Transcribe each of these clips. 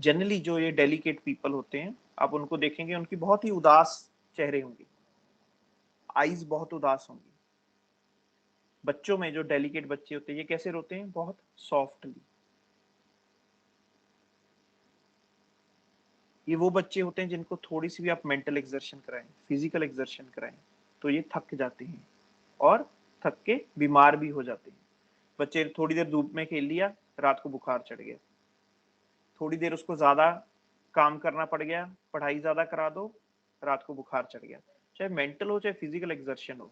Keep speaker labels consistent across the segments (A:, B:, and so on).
A: Generally जो ये delicate people होते हैं, आप उनको देखेंगे, उनकी बहुत ही उदास चेहरे होंगे, आईज बहुत उदास होंगी। बच्चों में जो डेलिकेट बच्चे होते हैं, ये कैसे रोते हैं? बहुत सॉफ्टली। ये वो बच्चे होते हैं जिनको थोड़ी सी भी आप मेंटल एक्सर्शन कराएं, फिजिकल एक्सर्शन कराएं, तो ये थक जाते हैं और थक के बीमार भी हो जाते हैं। बच्चे थोड़ी देर धूप में खेल लिया, रात को बुखार चढ़ गया। थोड़ी देर उसको ज्यादा काम करना पड़ गया, पढ़ाई ज्यादा करा दो, रात को बुखार चढ़ गया। चाहे मेंटल हो चाहे फिजिकल एक्सर्शन हो,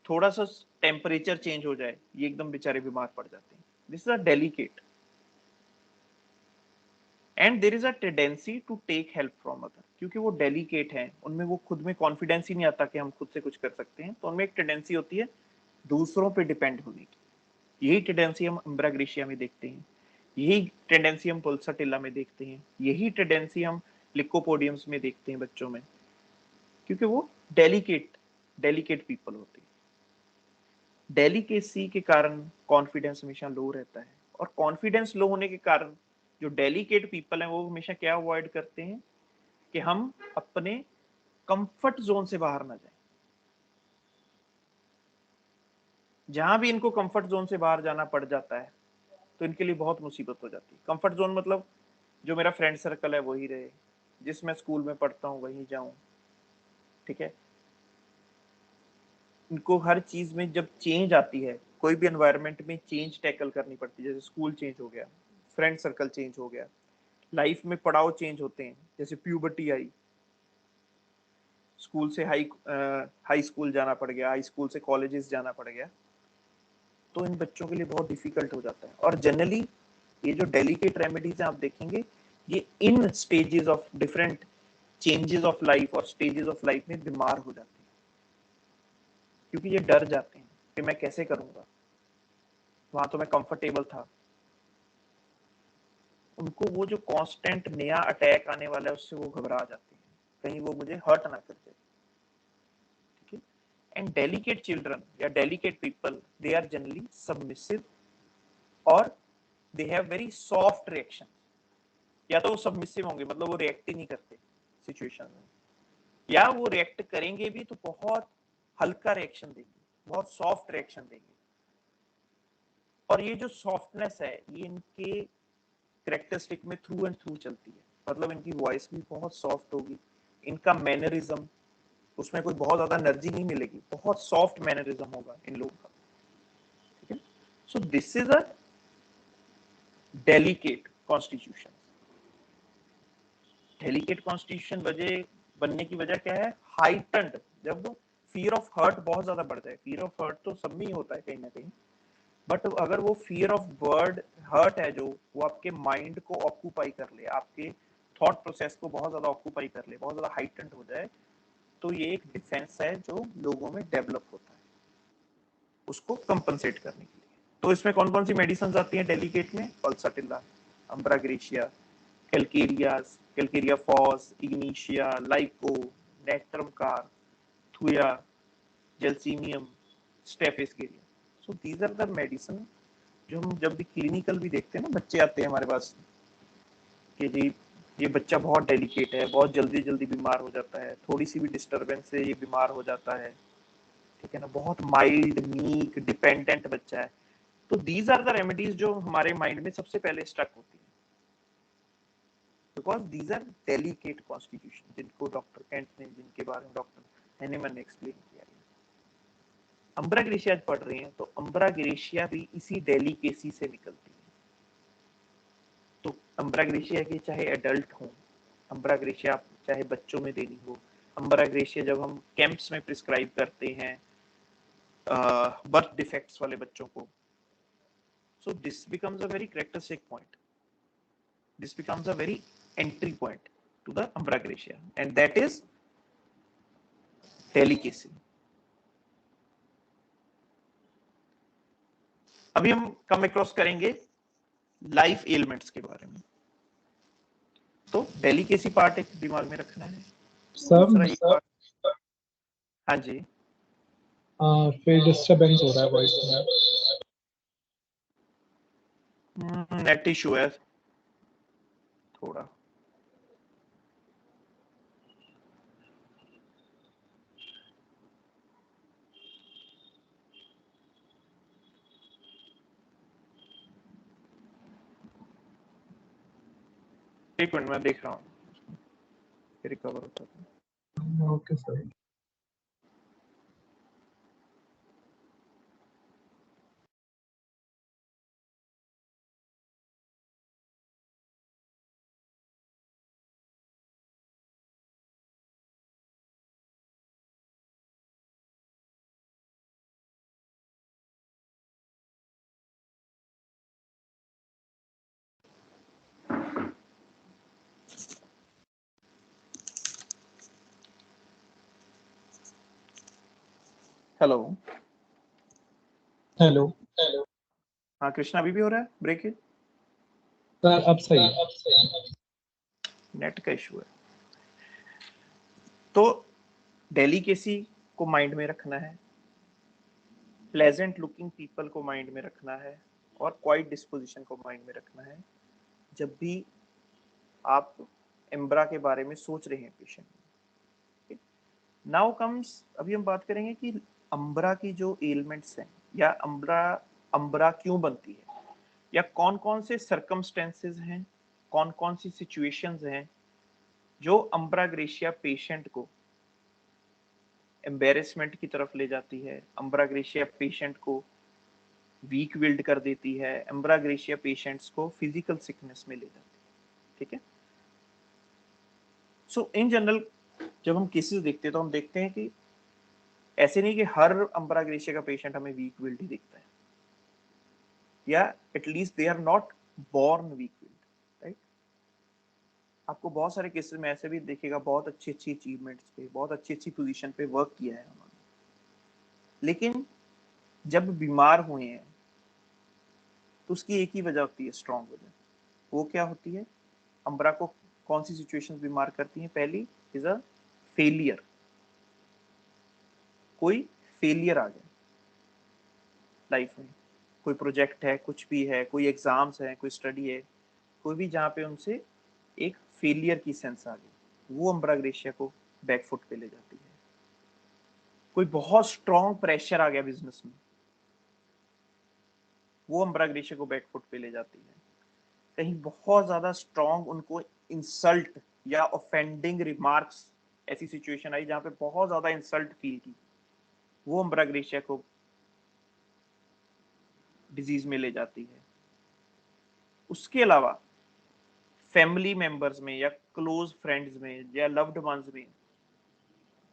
A: थोड़ा सा टेम्परेचर चेंज हो जाए, ये एकदम बेचारे बीमार पड़ जाते हैं। This is a delicate and there is a tendency to take help from other. क्योंकि वो डेलिकेट हैं, उनमें वो खुद में कॉन्फिडेंस ही नहीं आता कि हम खुद से कुछ कर सकते हैं, तो उनमें एक टेंडेंसी होती है दूसरों पे डिपेंड होने की। यही टेंडेंसी हम अम्ब्राग्रेशिया में देखते हैं, यही टेंडेंसी हम पुल्साटिल्ला में देखते हैं, यही टेंडेंसी हम लिकोपोडियम्स में देखते हैं बच्चों में, क्योंकि वो डेलिकेट पीपल होते हैं। डेलिकेसी के कारण कॉन्फिडेंस हमेशा लो रहता है, और कॉन्फिडेंस लो होने के कारण जो डेलिकेट पीपल हैं वो हमेशा क्या अवॉइड करते हैं कि हम अपने कंफर्ट जोन से बाहर ना जाएं। जहां भी इनको कंफर्ट जोन से बाहर जाना पड़ जाता है तो इनके लिए बहुत मुसीबत हो जाती है। कंफर्ट जोन मतलब जो मेरा फ्रेंड सर्कल है वही रहे, जिस मैं स्कूल में पढ़ता हूँ वहीं जाऊं, ठीक है। इनको हर चीज में जब चेंज आती है, कोई भी एनवायरनमेंट में चेंज टैकल करनी पड़ती है, जैसे स्कूल चेंज हो गया, फ्रेंड सर्कल चेंज हो गया, लाइफ में पड़ाव चेंज होते हैं, जैसे प्यूबर्टी आई, स्कूल से हाई स्कूल जाना पड़ गया, हाई स्कूल से कॉलेजेस जाना पड़ गया, तो इन बच्चों के लिए बहुत डिफिकल्ट हो जाता है। और जनरली ये जो डेलिकेट रेमेडीज हैं आप देखेंगे, ये in stages of different changes of life और स्टेजेस ऑफ लाइफ में बीमार हो जाते हैं, क्योंकि ये डर जाते हैं कि मैं कैसे करूंगा, वहां तो मैं कंफर्टेबल था। उनको वो जो कांस्टेंट नया अटैक आने वाला है उससे वो घबरा जाते हैं, कहीं वो मुझे हर्ट ना कर जाए, ठीक है। एंड डेलिकेट चिल्ड्रन या delicate people, they are generally submissive और they have very soft reaction. या तो वो सबमिसिव होंगे, मतलब वो रिएक्ट ही नहीं करते सिचुएशन में, या वो रिएक्ट करेंगे भी तो बहुत हल्का रिएक्शन देंगे, बहुत सॉफ्ट रिएक्शन देंगे। और ये जो सॉफ्टनेस है ये इनके कैरेक्टरिस्टिक में थ्रू एंड थ्रू चलती है, मतलब इनकी वॉइस भी बहुत सॉफ्ट होगी, इनका मैनरिज्म, उसमें कोई बहुत ज्यादा एनर्जी नहीं मिलेगी, बहुत सॉफ्ट मैनरिज्म होगा इन लोगों का, ठीक है। So this is a delicate constitution. Delicate constitution वजह बनने की वजह क्या है? हाइटन्ड, जब फियर ऑफ हर्ट बहुत ज्यादा बढ़ जाए। फियर ऑफ हर्ट तो सब में ही होता है कहीं ना कहीं, बट अगर वो फियर ऑफ बर्ड हर्ट है जो, वो आपके माइंड को ऑक्यूपाई कर ले, आपके थॉट प्रोसेस को बहुत ज्यादा ऑक्यूपाई कर ले, बहुत ज्यादा हाइटेंड हो जाए, तो ये एक डिफेंस है जो लोगों में डेवलप होता है उसको कंपनसेट करने के लिए। तो इसमें कौन कौन सी मेडिसिन आती हैं डेलिकेट में? Pulsatilla, ambra grisea, calcarea phos, ignatia, lyco, natrum carb, thuja, gelsemium, staphis. So these are the medicine जो हम जब भी क्लिनिकल भी देखते हैं ना, बच्चे आते हैं हमारे पास कि जी ये बच्चा बहुत डेलिकेट है, बहुत जल्दी जल्दी बीमार हो जाता है, थोड़ी सी भी डिस्टरबेंस से ये बीमार हो जाता है, ठीक है ना, बहुत माइल्ड मीक डिपेंडेंट बच्चा है। तो दीज आर द रेमेडीज जो हमारे माइंड में सबसे पहले स्टक होती है, because these are delicate constitution, जिनको डॉक्टर कैंट ने, जिनके बारे में डॉक्टर हैनेमन ने एक्सप्लेन किया है। अम्ब्राग्रेशिया पढ़ रहे हैं तो अम्ब्राग्रेशिया भी इसी डेलिकेसी से निकलती है। तो अम्ब्राग्रेशिया के चाहे एडल्ट हो, अम्ब्राग्रेशिया चाहे बच्चों में देनी हो, अम्ब्राग्रेशिया जब हम कैंप्स में प्रिस्क्राइब करते हैं बर्थ डिफेक्ट्स वाले बच्चों को, so this becomes a very characteristic point, this becomes a very entry point to the अम्ब्राग्रेशिया, and that is delicacy. अभी हम कम अक्रॉस करेंगे लाइफ एलिमेंट्स के बारे में। तो डेलिकेसी पार्ट एक दिमाग में रखना है, दूसरा एक पार्ट, हाँ जी,
B: फिर डिस्टरबेंस हो रहा है वॉइस में।
A: नेट इशू है, थोड़ा एक मिनट मैं देख रहा हूँ रिकवर होता है।
B: Okay sir.
A: हेलो।
B: हेलो
A: हाँ कृष्णा, अभी भी हो रहा है ब्रेक?
B: सर, अब सही है।
A: नेट का इशू है। तो डेलीकेसी को माइंड में रखना है, प्लेजेंट लुकिंग पीपल को माइंड में रखना है, और क्वाइट डिस्पोजिशन को माइंड में रखना है जब भी आप एम्ब्रा के बारे में सोच रहे हैं पेशेंट। नाउ कम्स, अभी हम बात करेंगे कि अम्ब्रा की जो एलिमेंट्स हैं या अम्ब्रा क्यों बनती है, या कौन कौन से सर्कमस्टेंसेस हैं, कौन कौन सी सिचुएशंस हैं जो अम्ब्रा ग्रेशिया पेशेंट को एम्बेरसमेंट की तरफ ले जाती है, अम्ब्रा ग्रेशिया पेशेंट को वीक विल्ड कर देती है, अम्ब्रा ग्रेशिया पेशेंट्स को फिजिकल सिकनेस में ले जाती है। ठीक है। सो इन जनरल जब हम केसेस देखते हैं तो हम देखते हैं कि ऐसे नहीं कि हर अम्ब्रा ग्रेशिया का पेशेंट हमें वीक विल्ड ही दिखता है, या at least they are not born weak willed, right. आपको बहुत सारे केसेस में ऐसे भी देखेगा, बहुत अच्छी अच्छी अचीवमेंट्स पे, बहुत अच्छी अच्छी पोजीशन पे वर्क किया है उन्होंने, लेकिन जब बीमार हुए हैं तो उसकी एक ही वजह होती है, स्ट्रॉन्ग वजह। वो क्या होती है? अम्ब्रा को कौन सी सिचुएशंस बीमार करती हैं? पहली इज अ फेलियर। कोई फेलियर आ गया लाइफ में, कोई प्रोजेक्ट है, कुछ भी है, कोई एग्जाम्स है, कोई स्टडी है, कोई भी जहाँ पे उनसे एक फेलियर की सेंस आ गई, वो अम्ब्रा ग्रेशिया को बैकफुट पे ले जाती है। कोई बहुत स्ट्रॉन्ग प्रेशर आ गया बिजनेस में, वो अम्ब्रा ग्रेशिया को बैकफुट पे ले जाती है। कहीं बहुत ज्यादा स्ट्रॉन्ग उनको इंसल्ट या ऑफेंडिंग रिमार्क्स, ऐसी सिचुएशन आई जहां पे बहुत ज्यादा इंसल्ट फील की, वो अम्ब्रा ग्रेशिया को डिजीज में ले जाती है। उसके अलावा फैमिली मेंबर्स में या क्लोज फ्रेंड्स में या लव्ड वंस में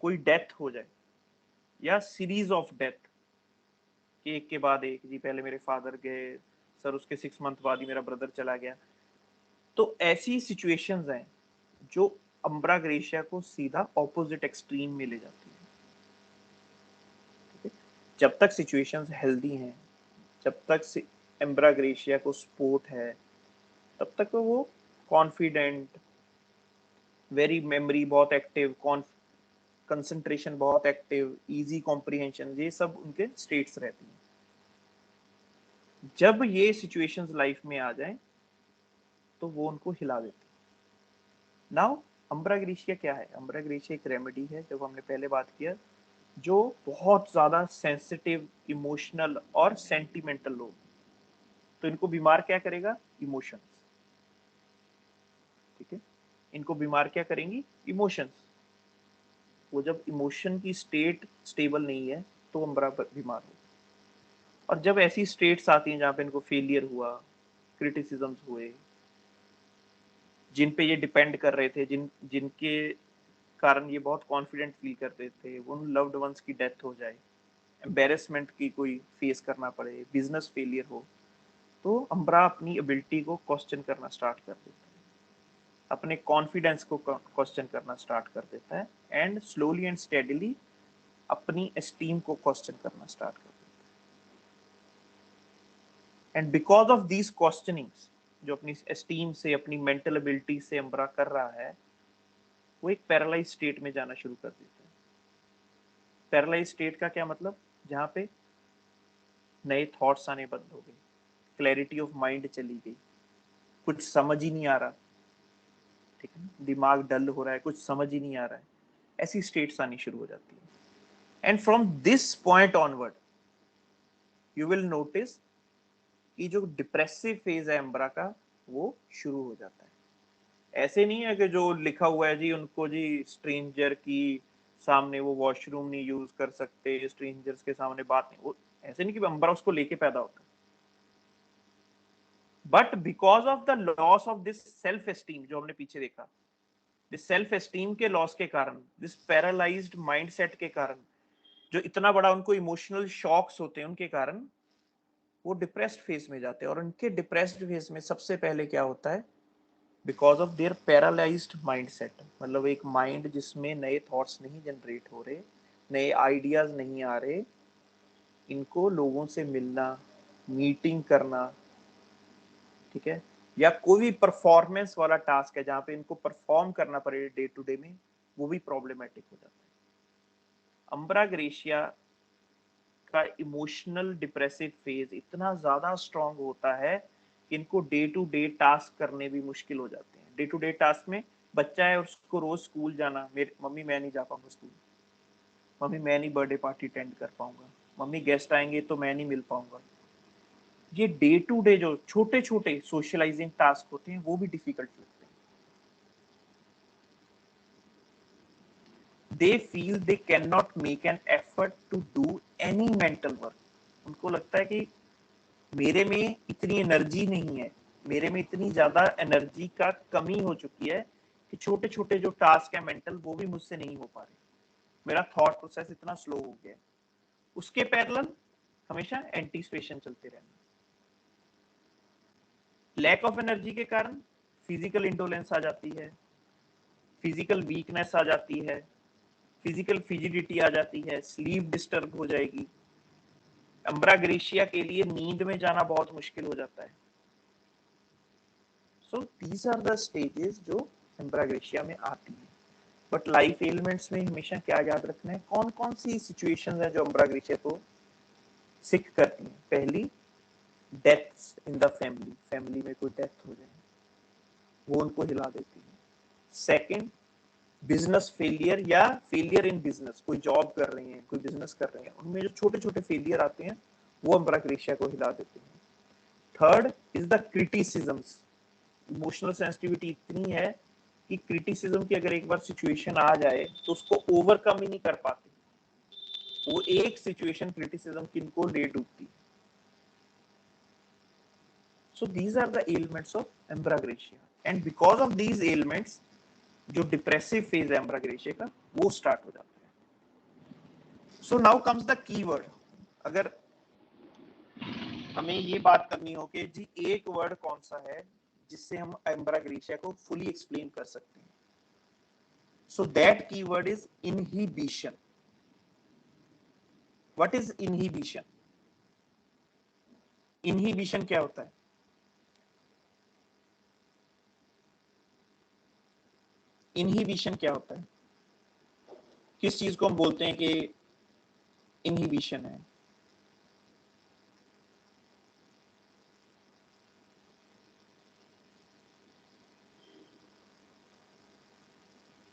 A: कोई डेथ हो जाए, या सीरीज ऑफ डेथ, एक के बाद एक, जी पहले मेरे फादर गए सर, उसके 6 मंथ बाद ही मेरा ब्रदर चला गया। तो ऐसी सिचुएशंस हैं जो अम्ब्रा ग्रेशिया को सीधा ऑपोजिट एक्सट्रीम में ले जाती है। जब तक सिचुएशंस हेल्दी हैं, जब तक एम्ब्रा ग्रेशिया को सपोर्ट है, तब तक तो वो कॉन्फिडेंट, वेरी मेमोरी बहुत एक्टिव, कंसंट्रेशन बहुत एक्टिव, इजी कॉम्प्रिहेंशन, ये सब उनके स्टेट्स रहती हैं। जब ये सिचुएशंस लाइफ में आ जाएं तो वो उनको हिला देती है। नाउ अम्ब्रा ग्रेशिया क्या है? अम्ब्रा ग्रेशिया एक रेमेडी है, जब हमने पहले बात किया, जो बहुत ज्यादा सेंसिटिव, इमोशनल और सेंटिमेंटल लोग, तो इनको बीमार क्या करेगा? इमोशंस। ठीक है, इनको बीमार क्या करेंगी? इमोशंस। वो जब इमोशन की स्टेट स्टेबल नहीं है तो अम्ब्रा बीमार होगा। और जब ऐसी स्टेट्स आती हैं जहाँ पे इनको फेलियर हुआ, क्रिटिसिज्म्स हुए, जिन पे ये डिपेंड कर रहे थे, जिनके कारण ये बहुत कॉन्फिडेंट फील करते थे, उन लव्ड वंस की डेथ हो जाए, एम्बेरसमेंट की कोई फेस करना पड़े, बिजनेस फेलियर हो, तो अम्ब्रा अपनी एबिलिटी को क्वेश्चन करना स्टार्ट कर देता है, अपने कॉन्फिडेंस को क्वेश्चन करना स्टार्ट कर देता है, एंड स्लोली एंड स्टेडीली अपनी एस्टीम को क्वेश्चन करना स्टार्ट कर देता है। एंड बिकॉज ऑफ दीज क्वेश्चनिंग्स, जो अपनी एस्टीम से, अपनी मेंटल एबिलिटी से अम्ब्रा कर रहा है, वो एक पैरालाइज स्टेट में जाना शुरू कर देता है। पैरालाइज स्टेट का क्या मतलब? जहाँ पे नए थॉट्स आने बंद हो गए, क्लैरिटी ऑफ माइंड चली गई, कुछ समझ ही नहीं आ रहा, ठीक है, दिमाग डल हो रहा है, कुछ समझ ही नहीं आ रहा है, ऐसी स्टेट्स आनी शुरू हो जाती है। And from this point onward you will notice कि जो डिप्रेसिव फेज है एम्ब्रा का वो शुरू हो जाता है। ऐसे नहीं है कि जो लिखा हुआ है जी उनको जी स्ट्रेंजर की सामने वो वॉशरूम नहीं यूज कर सकते, स्ट्रेंजर्स के सामने बात नहीं, वो ऐसे नहीं कि एम्ब्रा उसको लेके पैदा होता है। But because of the loss of this self esteem, जो हमने पीछे देखा, दिस सेल्फ एस्टीम के लॉस के कारण, दिस पैरालाइज्ड माइंडसेट के कारण, जो इतना बड़ा उनको इमोशनल शॉक्स होते हैं उनके कारण वो डिप्रेस्ड फेज में जाते हैं। और उनके डिप्रेस्ड फेज में सबसे पहले क्या होता है, because of their paralysed mindset, मतलब एक माइंड जिसमें नए थॉट्स नहीं जनरेट हो रहे, नए आइडियाज नहीं आ रहे, इनको लोगों से मिलना, मीटिंग करना, ठीक है, या कोई भी परफॉर्मेंस वाला टास्क है जहां पे इनको परफॉर्म करना पड़े डे टू डे में, वो भी प्रॉब्लमेटिक हो जाता है। अम्ब्रा ग्रेशिया का इमोशनल डिप्रेसिव फेज इतना ज्यादा स्ट्रांग होता है कि इनको डे टू डे टास्क करने भी मुश्किल हो जाते हैं। डे टू डे टास्क में बच्चा है और उसको रोज स्कूल जाना, मेरे मम्मी मैं नहीं जा पाऊंगा स्कूल, मम्मी मैं नहीं बर्थडे पार्टी अटेंड कर पाऊंगा, मम्मी गेस्ट आएंगे तो मैं नहीं मिल पाऊंगा। ये डे टू डे जो छोटे छोटे सोशलाइजिंग टास्क होते हैं वो भी डिफिकल्ट लगते हैं। They feel they can not make an effort to do any mental work. उनको लगता है कि मेरे में इतनी एनर्जी नहीं है, मेरे में इतनी ज्यादा एनर्जी का कमी हो चुकी है कि छोटे छोटे जो टास्क है मेंटल वो भी मुझसे नहीं हो पा रहे, मेरा थॉट प्रोसेस इतना स्लो हो गया है। उसके पैरेलल हमेशा एंटीसिपेशन चलते रहना। लैक ऑफ एनर्जी के कारण फिजिकल इंडोलेंस आ जाती है, फिजिकल वीकनेस आ जाती है, फिजिकल फिजिडिटी आ जाती है, स्लीप डिस्टर्ब हो जाएगी। अम्ब्रा ग्रेशिया के लिए नींद में जाना बहुत मुश्किल हो जाता है। So these are the stages जो अम्ब्रा ग्रेशिया में आती है। बट लाइफ एलिमेंट्स में हमेशा क्या याद रखना है, कौन कौन सी सिचुएशंस है जो अम्ब्रा ग्रेशिया को सिक करती हैं। पहली, deaths in the family, family में कोई डेथ हो जाए वो उनको हिला देती है। सेकंड, बिजनेस फेलियर या फेलियर इन बिजनेस, कोई जॉब कर रहे हैं, कोई बिजनेस कर रहे हैं, उनमें जो छोटे छोटे फेलियर आते हैं वो अम्ब्रा ग्रेशिया को हिला देते हैं। Third is the criticisms, emotional sensitivity इतनी है कि क्रिटिसिज्म की अगर एक बार सिचुएशन आ जाए तो उसको ओवरकम ही नहीं कर पाते, वो एक सिचुएशन क्रिटिसिज्म की इनको ले डूबती। So these are the elements of ambra grisea and because of these elements जो डिप्रेसिव फेज है एम्ब्रा ग्रेशिया का वो स्टार्ट हो जाता है। So now comes the keyword. अगर हमें ये बात करनी हो कि जी एक वर्ड कौन सा है जिससे हम एम्ब्रा ग्रेशिया को फुली एक्सप्लेन कर सकते हैं, so that keyword is inhibition. What is inhibition? Inhibition क्या होता है? इनहिबिशन क्या होता है? किस चीज को हम बोलते हैं कि इनहिबिशन है?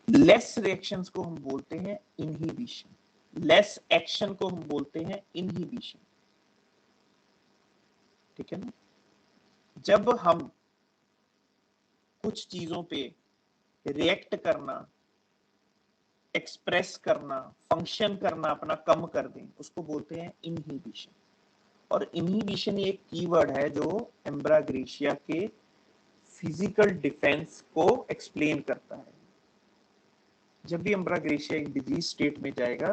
A: लेस रिएक्शंस को हम बोलते हैं इनहिबिशन, लेस एक्शन को हम बोलते हैं इनहिबिशन, ठीक है ना। जब हम कुछ चीजों पे रिएक्ट करना, एक्सप्रेस करना, फंक्शन करना अपना कम कर दें, उसको बोलते हैं इनहिबिशन। और इनहिबिशन एक कीवर्ड है जो एम्ब्रा ग्रेशिया के फिजिकल डिफेंस को एक्सप्लेन करता है। जब भी एम्ब्रा ग्रेशिया एक डिजीज स्टेट में जाएगा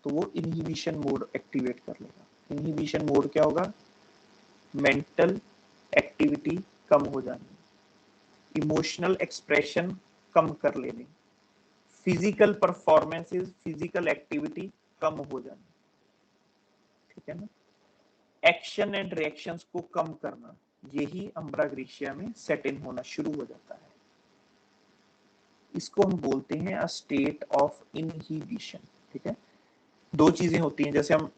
A: तो वो इनहिबिशन मोड एक्टिवेट कर लेगा। इनहिबिशन मोड क्या होगा? मेंटल एक्टिविटी कम हो जानी, इमोशनल एक्सप्रेशन कम कर लेनी, फिजिकल परफॉर्मेंसेस, फिजिकल एक्टिविटी कम हो जानी, ठीक है ना। एक्शन एंड रिएक्शंस को कम करना, यही अम्ब्रा ग्रेशिया में सेट इन होना शुरू हो जाता है। इसको हम बोलते हैं अ स्टेट ऑफ इनहिबिशन, ठीक है। दो चीजें होती हैं, जैसे हम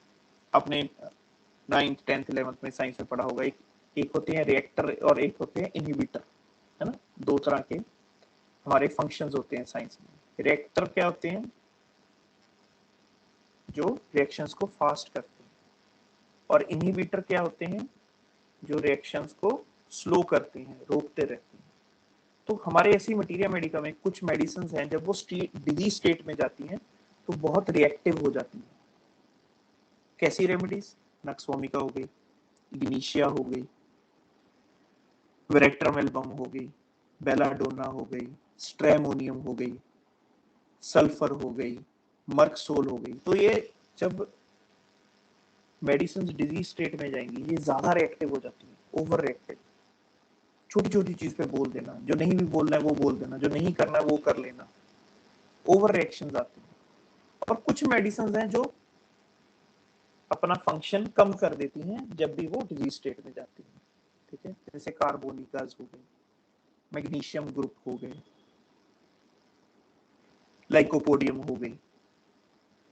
A: अपने 9th 10th 11th में साइंस में पढ़ा होगा, एक होते हैं रिएक्टर और एक होते हैं इनहिबिटर, है ना। दो तरह के हमारे फंक्शंस होते हैं साइंस में। रिएक्टर क्या होते हैं? जो रिएक्शंस को फास्ट करते हैं। और इनहिबिटर क्या होते हैं? जो रिएक्शंस को स्लो करते हैं, रोकते रहते हैं। तो हमारे ऐसी मटीरिया मेडिका में कुछ मेडिसिन हैं जब वो डिजीज स्टेट में जाती हैं तो बहुत रिएक्टिव हो जाती हैं। कैसी रेमेडीज? नक्सवोमिका हो गई, इग्निशिया हो गई, वेरेट्रामेल्बम हो गई, बेलाडोना हो गई, स्ट्रेमोनियम हो गई, सल्फर हो गई, मर्कसोल हो गई। तो ये जब मेडिसिन डिजीज स्टेट में जाएंगी ये ज्यादा रिएक्टिव हो जाती है, ओवर रिएक्टिव। छोटी छोटी चीज पे बोल देना, जो नहीं भी बोलना है वो बोल देना, जो नहीं करना है वो कर लेना, ओवर रिएक्शन आती है। और कुछ मेडिसिन हैं जो अपना फंक्शन कम कर देती हैं जब भी वो डिजीज स्टेट में जाती है। ठीक है, जैसे कार्बोनिकाज हो गए, मैग्नीशियम ग्रुप हो गए, लाइकोपोडियम हो गई।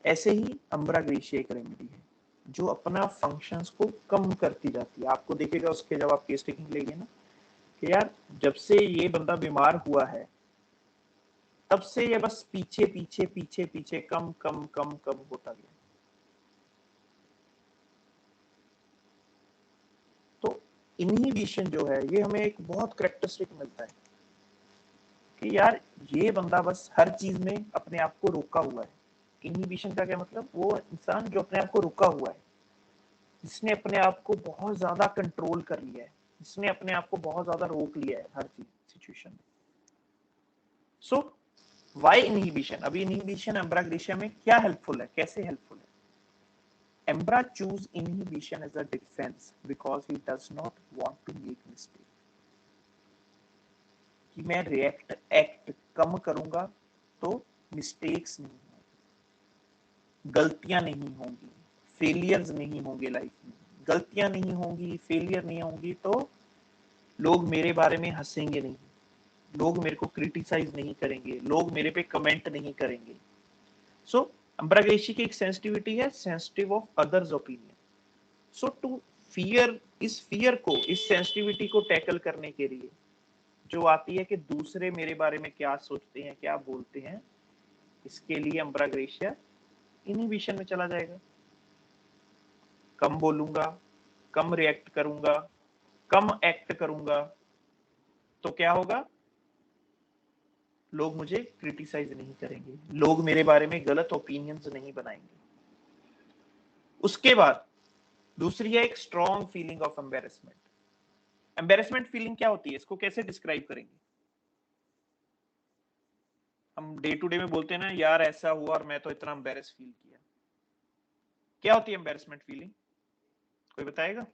A: ऐसे ही अम्ब्राग्रेशिया एक रेमेडी है जो अपना फंक्शंस को कम करती जाती है। आपको देखेगा उसके जब आप केस टेकिंग लेंगे ना कि यार जब से ये बंदा बीमार हुआ है तब से ये बस पीछे पीछे पीछे पीछे कम कम कम कम होता गया। तो इनहिबिशन जो है ये हमें एक बहुत करेक्टरिस्टिक मिलता है कि यार ये बंदा बस हर चीज में अपने आप को रोका हुआ है। इनहिबिशन का क्या मतलब? वो इंसान जो अपने आप को रुका हुआ है, जिसने अपने आप को बहुत ज्यादा कंट्रोल कर लिया है, जिसने अपने आप को बहुत ज्यादा रोक लिया है हर चीज सिचुएशन में। So why inhibition? अभी इनहिबिशन अम्ब्राग्रेशिया में क्या हेल्पफुल है, कैसे हेल्पफुल है? Embra choose inhibition as a defense because he does not want to make mistake. कि मैं रिएक्ट एक्ट कम करूंगा तो मिस्टेक्स नहीं होंगी, गलतियां नहीं होंगी, फेलियर्स नहीं होंगे लाइफ में। गलतियां नहीं होंगी, फेलियर नहीं होंगी तो लोग मेरे बारे में हंसेंगे नहीं, लोग मेरे को क्रिटिसाइज नहीं करेंगे, लोग मेरे पे कमेंट नहीं करेंगे। सो अम्ब्राग्रेशिया की एक सेंसिटिविटी है, sensitive of others opinion. So to fear, इस फियर को, इस सेंसिटिविटी को टैकल करने के लिए जो आती है कि दूसरे मेरे बारे में क्या सोचते हैं, क्या बोलते हैं, इसके लिए अम्ब्राग्रेशिया इनहिबिशन में चला जाएगा। कम बोलूंगा, कम रिएक्ट करूंगा, कम एक्ट करूंगा तो क्या होगा? लोग मुझे क्रिटिसाइज नहीं करेंगे, लोग मेरे बारे में गलत ओपिनियंस नहीं बनाएंगे। उसके बाद दूसरी है एक strong feeling of embarrassment. Embarrassment feeling क्या होती है, इसको कैसे डिस्क्राइब करेंगे? हम डे टू डे में बोलते हैं ना यार ऐसा हुआ और मैं तो इतना एम्बेरस फील किया। क्या होती है एम्बेरसमेंट फीलिंग? कोई बताएगा?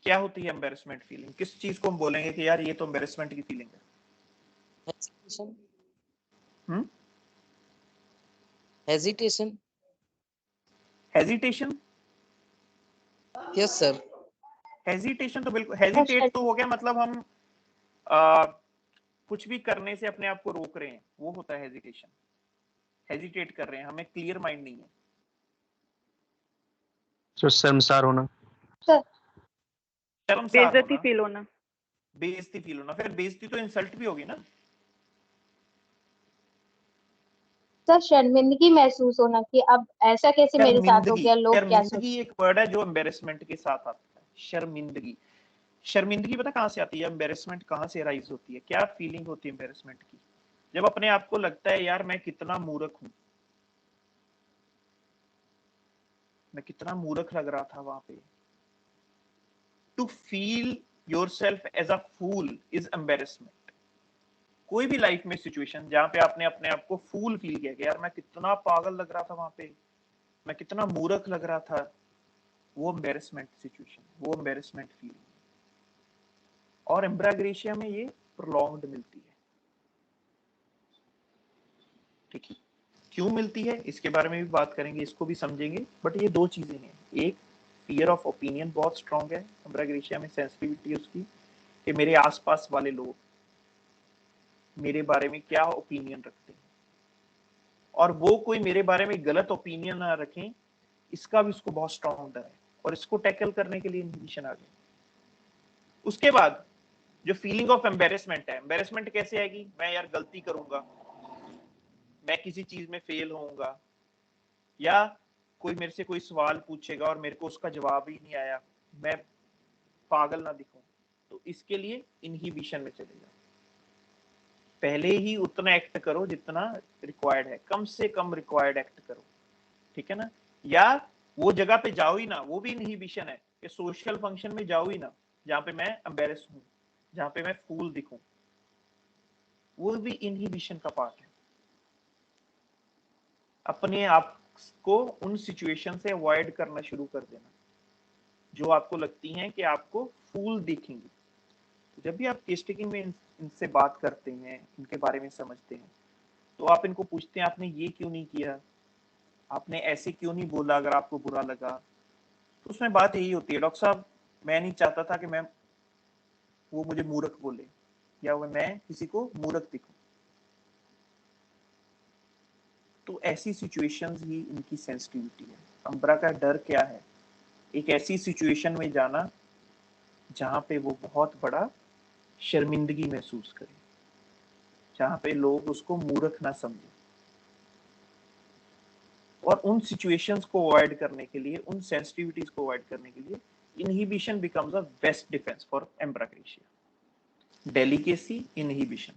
A: क्या होती है एम्बेरसमेंट फीलिंग? किस चीज को हम बोलेंगे कि यार ये तो एम्बेरसमेंट की फीलिंग है?
C: Hesitation.
A: Hesitation?
C: Yes sir.
A: Hesitation तो बिल्कुल, हेजिटेट तो हो गया मतलब हम कुछ भी करने से अपने आप को रोक रहे हैं, वो होता है हेजिटेशन। हेजिटेट कर रहे हैं, हमें क्लियर माइंड नहीं है।
D: तो शर्मसार होना,
A: शर्मसार
E: बेइज्जती
A: होना,
E: फील होना।
A: बेइज्जती फील होना। फिर बेइज्जती तो इंसल्ट भी होगी ना।
F: सर शर्मिंदगी महसूस होना कि अब ऐसा कैसे मेरे साथ हो गया, लोग क्या सोच।
A: शर्मिंदगी एक वर्ड है जो एम्बेरसमेंट के साथ आता है। शर्मिंदगी, शर्मिंदगी पता कहां से आती है? एम्बेरसमेंट कहां से राइज होती है? क्या फीलिंग होती है एम्बेरसमेंट की? जब अपने आप को लगता है यार मैं कितना मूर्ख हूं, मैं कितना मूर्ख लग रहा था वहां पे। To feel yourself as a fool is embarrassment. कोई भी लाइफ में सिचुएशन जहां पे आपने अपने आप को फूल फील किया कि यार मैं कितना पागल लग रहा था वहां पे, मैं कितना मूर्ख लग रहा था, वो एम्बेरसमेंट सिचुएशन, वो एम्बेरसमेंट फीलिंग। और एम्ब्राग्रेशिया में ये प्रोलॉन्ग्ड मिलती है। ठीक है, क्यों मिलती है इसके बारे में भी बात करेंगे, इसको भी समझेंगे। बट ये दो चीजें हैं, एक फियर ऑफ ओपिनियन बहुत स्ट्रांग है एम्ब्राग्रेशिया में, सेंसिटिविटी उसकी कि मेरे आसपास वाले लोग मेरे बारे में क्या ओपिनियन रखते हैं, और वो कोई मेरे बारे में गलत ओपिनियन ना रखें इसका भी उसको बहुत स्ट्रांग डर है। और इसको टैकल करने के लिए इनहिबिशन आ गई। उसके बाद जो फीलिंग ऑफ एम्बेरसमेंट है, एम्बेरसमेंट कैसे आएगी? मैं यार गलती करूंगा, मैं किसी चीज में फेल होऊंगा, या कोई मेरे से कोई सवाल पूछेगा और मेरे को उसका जवाब ही नहीं आया, मैं पागल ना दिखूं, तो इसके लिए इनहिबिशन में चलेगा। पहले ही उतना एक्ट करो जितना रिक्वायर्ड है, कम से कम रिक्वायर्ड एक्ट करो, ठीक है ना। या वो जगह पे जाओ ही ना, वो भी इनहिबिशन है कि सोशल फंक्शन में जाओ ही ना जहाँ पे मैं एम्बेरस हूँ, जहाँ पे मैं फूल दिखूं, वो भी इनहिबिशन का पार्ट है। अपने आप को उन सिचुएशन से अवॉइड करना शुरू कर देना जो आपको लगती हैं कि आपको फूल दिखेंगी। जब भी आप केस टेकिंग में इनसे बात करते हैं, इनके बारे में समझते हैं, तो आप इनको पूछते हैं आपने ये क्यों नहीं किया, आपने ऐसे क्यों नहीं बोला अगर आपको बुरा लगा। तो उसमें बात यही होती है, डॉक्टर साहब मैं नहीं चाहता था कि मैं वो मुझे मूर्ख बोले या वो मैं किसी को मूर्ख दिखूं। तो ऐसी सिचुएशंस ही इनकी सेंसिटिविटी है। अंबरा का डर क्या है? एक ऐसी सिचुएशन में जाना जहां पे वो बहुत बड़ा शर्मिंदगी महसूस करे, जहां पे लोग उसको मूर्ख ना समझे। और उन सिचुएशंस को अवॉइड करने के लिए, उन सेंसिटिविटीज को अवॉइड करने के लिए inhibition becomes a best defence for ambra grisea. Delicacy, inhibition.